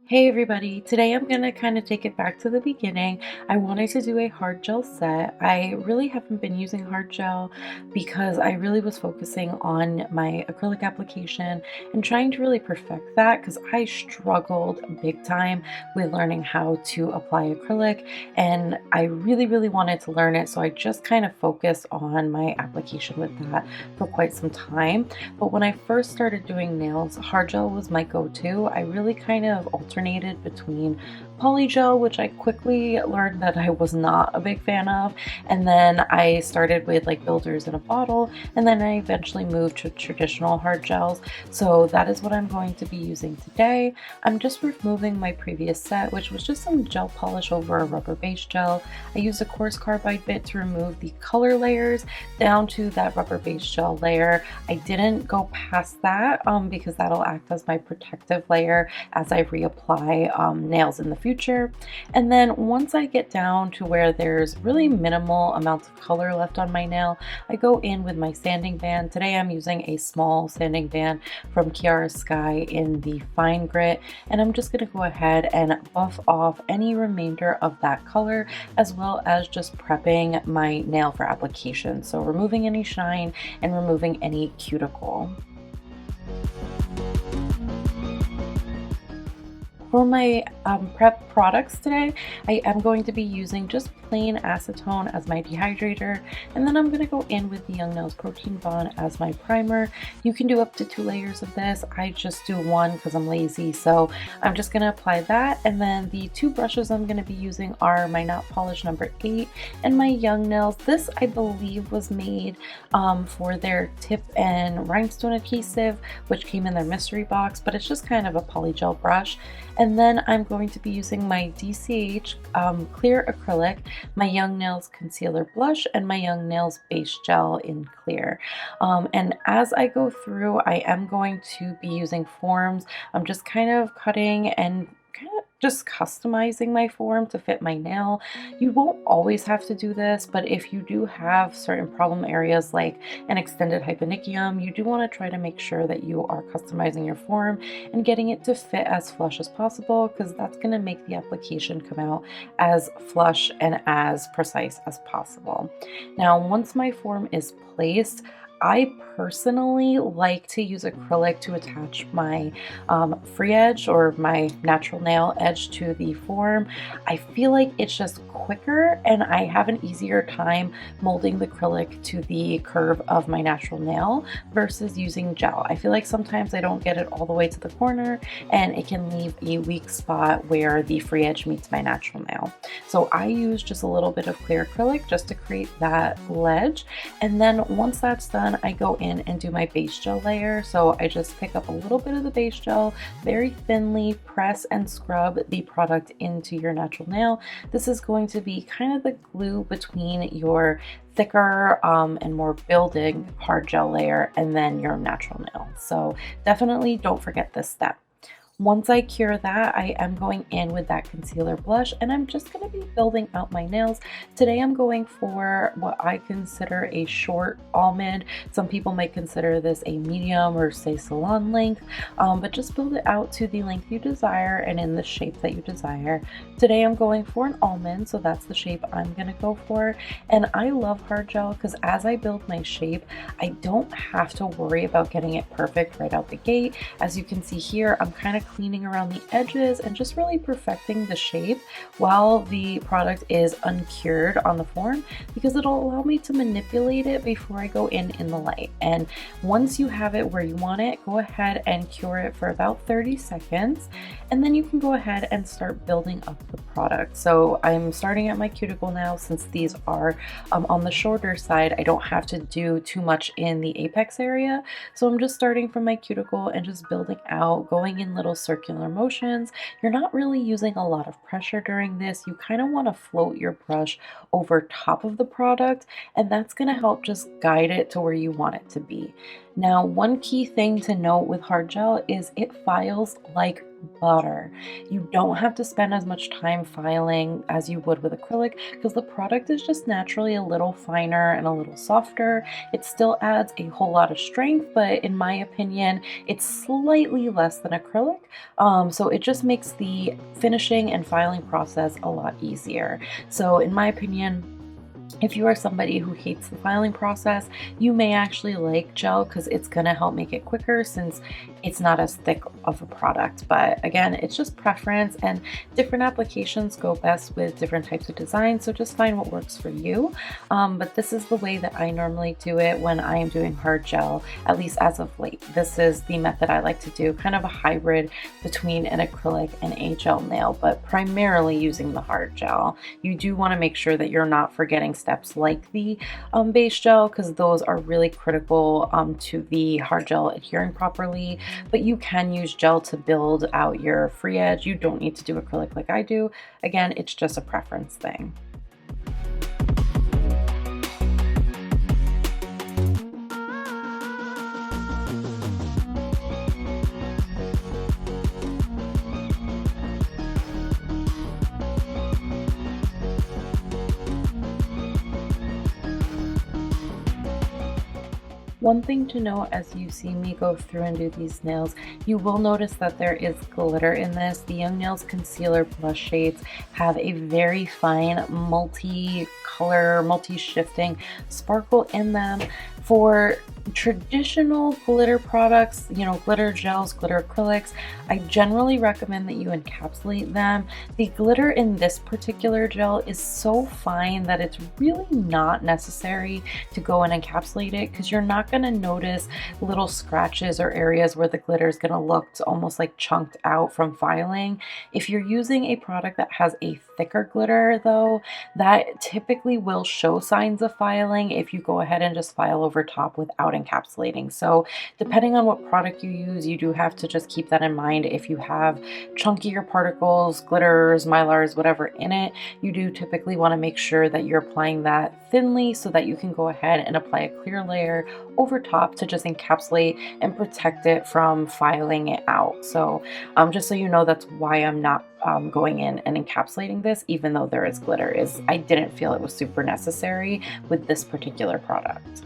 Hey everybody, today I'm going to kind of take it back to the beginning. I wanted to do a hard gel set. I really haven't been using hard gel because I really was focusing on my acrylic application and trying to really perfect that because I struggled big time with learning how to apply acrylic and I really wanted to learn it. So I just kind of focused on my application with that for quite some time. But when I first started doing nails, hard gel was my go-to. I really kind of alternated between polygel, which I quickly learned that I was not a big fan of, and then I started with like builders in a bottle, and then I eventually moved to traditional hard gels. So that is what I'm going to be using today. I'm just removing my previous set, which was just some gel polish over a rubber base gel. I used a coarse carbide bit to remove the color layers down to that rubber base gel layer. I didn't go past that because that'll act as my protective layer as I reapply nails in the future. And then once I get down to where there's really minimal amounts of color left on my nail, I go in with my sanding band. Today I'm using a small sanding band from Kiara Sky in the fine grit, and I'm just going to go ahead and buff off any remainder of that color as well as just prepping my nail for application. So removing any shine and removing any cuticle. For my prep products today, I am going to be using just plain acetone as my dehydrator, and then I'm going to go in with the Young Nails Protein Bond as my primer. You can do up to 2 layers of this. I just do one because I'm lazy, so I'm just going to apply that. And then the 2 brushes I'm going to be using are my Not Polish number 8 and my Young Nails. This, I believe, was made for their tip and rhinestone adhesive, which came in their mystery box, but it's just kind of a polygel brush. And then I'm going to be using my DCH Clear Acrylic, my Young Nails Concealer Blush, and my Young Nails Base Gel in Clear. And as I go through, I am going to be using forms. I'm just kind of cutting and kind of just customizing my form to fit my nail. You won't always have to do this, but if you do have certain problem areas like an extended hyponychium, you do want to try to make sure that you are customizing your form and getting it to fit as flush as possible, because that's going to make the application come out as flush and as precise as possible. Now, once my form is placed, I personally like to use acrylic to attach my free edge or my natural nail edge to the form. I feel like it's just quicker and I have an easier time molding the acrylic to the curve of my natural nail versus using gel. I feel like sometimes I don't get it all the way to the corner and it can leave a weak spot where the free edge meets my natural nail. So I use just a little bit of clear acrylic just to create that ledge. And then once that's done, I go in and do my base gel layer. So I just pick up a little bit of the base gel, very thinly press and scrub the product into your natural nail. This is going to be kind of the glue between your thicker and more building hard gel layer and then your natural nail. So definitely don't forget this step. Once I cure that, I am going in with that concealer blush and I'm just going to be building out my nails. Today I'm going for what I consider a short almond. Some people might consider this a medium or say salon length, but just build it out to the length you desire and in the shape that you desire. Today I'm going for an almond, so that's the shape I'm going to go for. And I love hard gel because as I build my shape, I don't have to worry about getting it perfect right out the gate. As you can see here, I'm kind of cleaning around the edges and just really perfecting the shape while the product is uncured on the form, because it'll allow me to manipulate it before I go in the light. And once you have it where you want it, go ahead and cure it for about 30 seconds and then you can go ahead and start building up the product. So I'm starting at my cuticle now. Since these are on the shorter side, I don't have to do too much in the apex area, so I'm just starting from my cuticle and just building out, going in little circular motions. You're not really using a lot of pressure during this. You kind of want to float your brush over top of the product, and that's going to help just guide it to where you want it to be. Now, one key thing to note with hard gel is it files like butter. You don't have to spend as much time filing as you would with acrylic because the product is just naturally a little finer and a little softer. It still adds a whole lot of strength, but in my opinion, it's slightly less than acrylic. So it just makes the finishing and filing process a lot easier. So in my opinion, if you are somebody who hates the filing process, you may actually like gel because it's going to help make it quicker since it's not as thick of a product. But again, it's just preference, and different applications go best with different types of designs. So just find what works for you. But this is the way that I normally do it when I am doing hard gel, at least as of late. This is the method I like to do, kind of a hybrid between an acrylic and a gel nail, but primarily using the hard gel. You do want to make sure that you're not forgetting steps like the base gel because those are really critical to the hard gel adhering properly. But you can use gel to build out your free edge. You don't need to do acrylic like I do. Again, it's just a preference thing. One thing to note as you see me go through and do these nails, you will notice that there is glitter in this. The Young Nails Concealer Blush Shades have a very fine multi-color, multi-shifting sparkle in them. For traditional glitter products, glitter gels, glitter acrylics, I generally recommend that you encapsulate them. The glitter in this particular gel is so fine that it's really not necessary to go and encapsulate it because you're not going to notice little scratches or areas where the glitter is going to look almost like chunked out from filing. If you're using a product that has a thicker glitter though, that typically will show signs of filing if you go ahead and just file over top without encapsulating. So depending on what product you use, you do have to just keep that in mind. If you have chunkier particles, glitters, mylars, whatever in it, you do typically want to make sure that you're applying that thinly so that you can go ahead and apply a clear layer over top to just encapsulate and protect it from filing it out. So just so you know, that's why I'm not going in and encapsulating this, even though there is glitter, is I didn't feel it was super necessary with this particular product.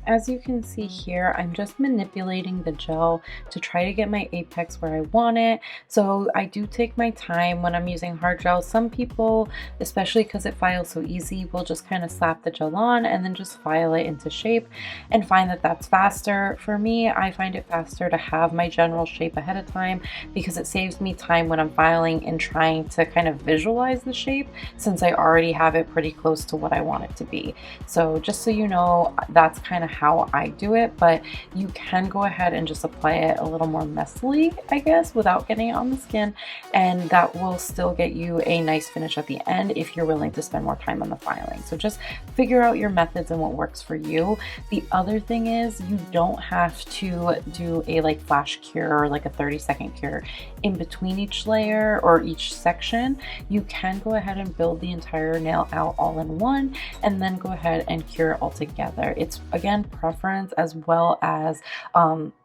As you can see here, I'm just manipulating the gel to try to get my apex where I want it. So I do take my time when I'm using hard gel. Some people, especially because it files so easy, will just kind of slap the gel on and then just file it into shape and find that that's faster. For me, I find it faster to have my general shape ahead of time because it saves me time when I'm filing and trying to kind of visualize the shape since I already have it pretty close to what I want it to be. So just so you know, that's kind of how I do it, but you can go ahead and just apply it a little more messily, I guess, without getting it on the skin, and that will still get you a nice finish at the end if you're willing to spend more time on the filing. So just figure out your methods and what works for you. The other thing is you don't have to do a like flash cure or like a 30-second cure in between each layer or each section. You can go ahead and build the entire nail out all in one and then go ahead and cure it all together. It's again preference as well as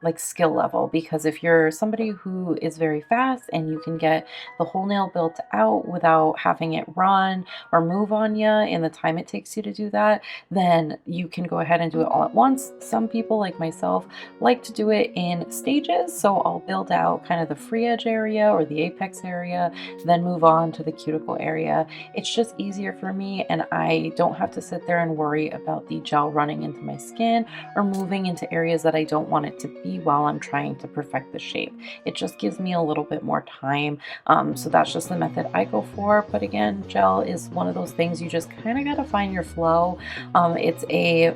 like skill level, because if you're somebody who is very fast and you can get the whole nail built out without having it run or move on you in the time it takes you to do that, then you can go ahead and do it all at once. Some people like myself like to do it in stages, so I'll build out kind of the free edge area or the apex area, then move on to the cuticle area. It's just easier for me and I don't have to sit there and worry about the gel running into my skin skin or moving into areas that I don't want it to be while I'm trying to perfect the shape. It just gives me a little bit more time. So that's just the method I go for. But again, gel is one of those things you just kind of got to find your flow. It's a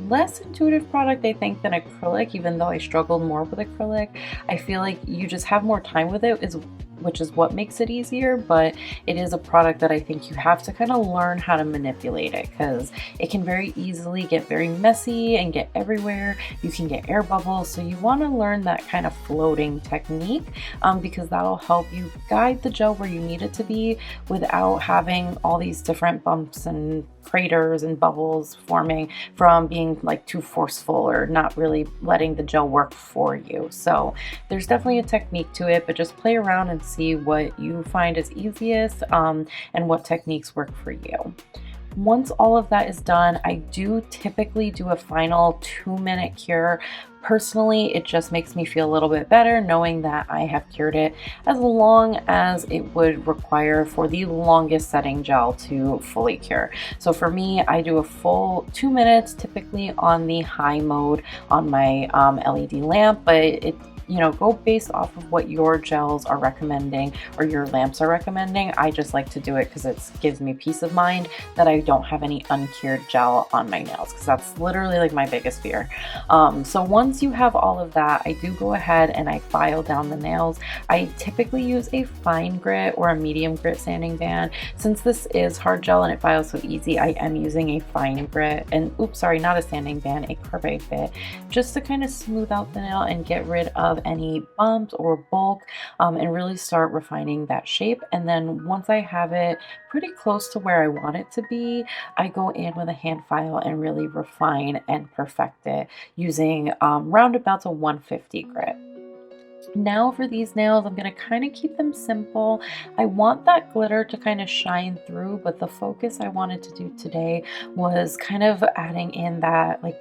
less intuitive product, I think, than acrylic. Even though I struggled more with acrylic, I feel like you just have more time with it, which is what makes it easier. But it is a product that I think you have to kind of learn how to manipulate it, because it can very easily get very messy and get everywhere. You can get air bubbles, so you want to learn that kind of floating technique, because that'll help you guide the gel where you need it to be without having all these different bumps and craters and bubbles forming from being like too forceful or not really letting the gel work for you. So there's definitely a technique to it, but just play around and see what you find is easiest, and what techniques work for you. Once all of that is done, I do typically do a final 2-minute cure. Personally, it just makes me feel a little bit better knowing that I have cured it as long as it would require for the longest setting gel to fully cure. So for me, I do a full 2 minutes, typically on the high mode on my LED lamp, but it go based off of what your gels are recommending or your lamps are recommending. I just like to do it because it gives me peace of mind that I don't have any uncured gel on my nails, because that's literally like my biggest fear. So once you have all of that, I do go ahead and I file down the nails. I typically use a fine grit or a medium grit sanding band. Since this is hard gel and it files so easy, I am using a fine grit, and oops, sorry, not a sanding band, a carbide bit, just to kind of smooth out the nail and get rid of any bumps or bulk, and really start refining that shape. And then once I have it pretty close to where I want it to be, I go in with a hand file and really refine and perfect it using roundabouts a 150 grit. Now for these nails, I'm going to kind of keep them simple. I want that glitter to kind of shine through, but the focus I wanted to do today was kind of adding in that like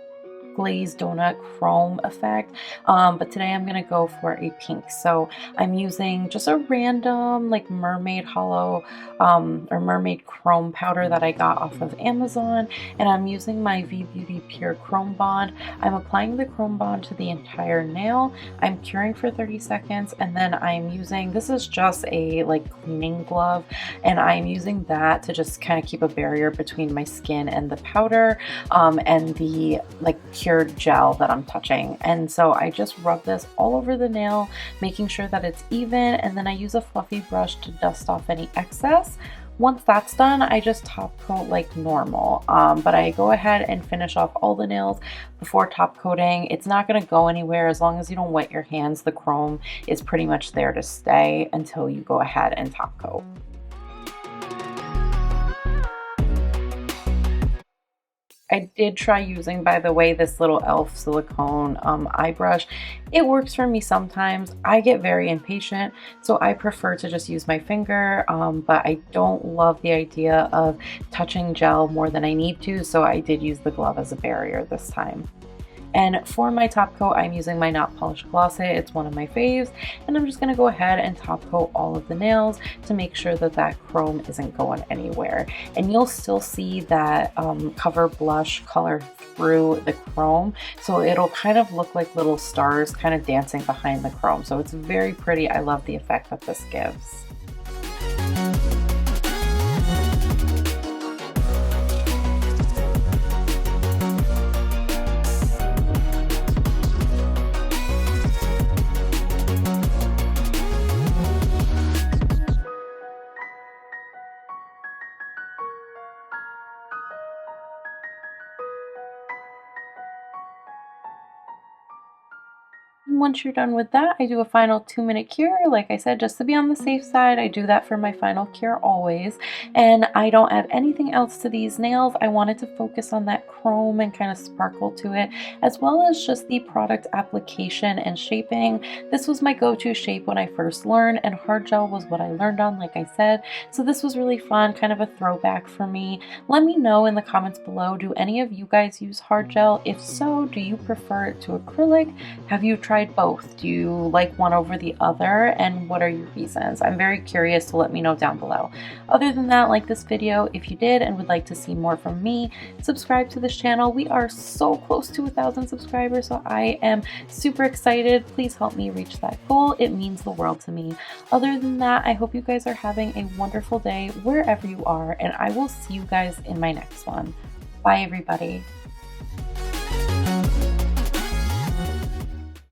glazed donut chrome effect, but today I'm gonna go for a pink. So I'm using just a random like mermaid hollow or mermaid chrome powder that I got off of Amazon, and I'm using my V Beauty Pure Chrome Bond. I'm applying the chrome bond to the entire nail. I'm curing for 30 seconds, and then I'm using, this is just a like cleaning glove, and I'm using that to just kind of keep a barrier between my skin and the powder, and the like cured gel that I'm touching. And so I just rub this all over the nail, making sure that it's even, and then I use a fluffy brush to dust off any excess. Once that's done, I just top coat like normal, but I go ahead and finish off all the nails before top coating. It's not going to go anywhere as long as you don't wet your hands. The chrome is pretty much there to stay until you go ahead and top coat. I did try using, by the way, this little e.l.f. silicone eye brush. It works for me sometimes. I get very impatient, so I prefer to just use my finger, but I don't love the idea of touching gel more than I need to, so I did use the glove as a barrier this time. And for my top coat, I'm using my Not Polished Gloss. It's one of my faves, and I'm just going to go ahead and top coat all of the nails to make sure that that chrome isn't going anywhere. And you'll still see that Cover Blush color through the chrome, so it'll kind of look like little stars kind of dancing behind the chrome. So it's very pretty. I love the effect that this gives. Once you're done with that, I do a final 2-minute cure. Like I said, just to be on the safe side, I do that for my final cure always. And I don't add anything else to these nails. I wanted to focus on that chrome and kind of sparkle to it, as well as just the product application and shaping. This was my go-to shape when I first learned, and hard gel was what I learned on, like I said. So this was really fun, kind of a throwback for me. Let me know in the comments below, do any of you guys use hard gel? If so, do you prefer it to acrylic? Have you tried tried both? Do you like one over the other, and what are your reasons? I'm very curious, so let me know down below. Other than that, like this video if you did and would like to see more from me. Subscribe to this channel. We are so close to 1,000 subscribers, so I am super excited. Please help me reach that goal. It means the world to me. Other than that, I hope you guys are having a wonderful day wherever you are, and I will see you guys in my next one. Bye, everybody.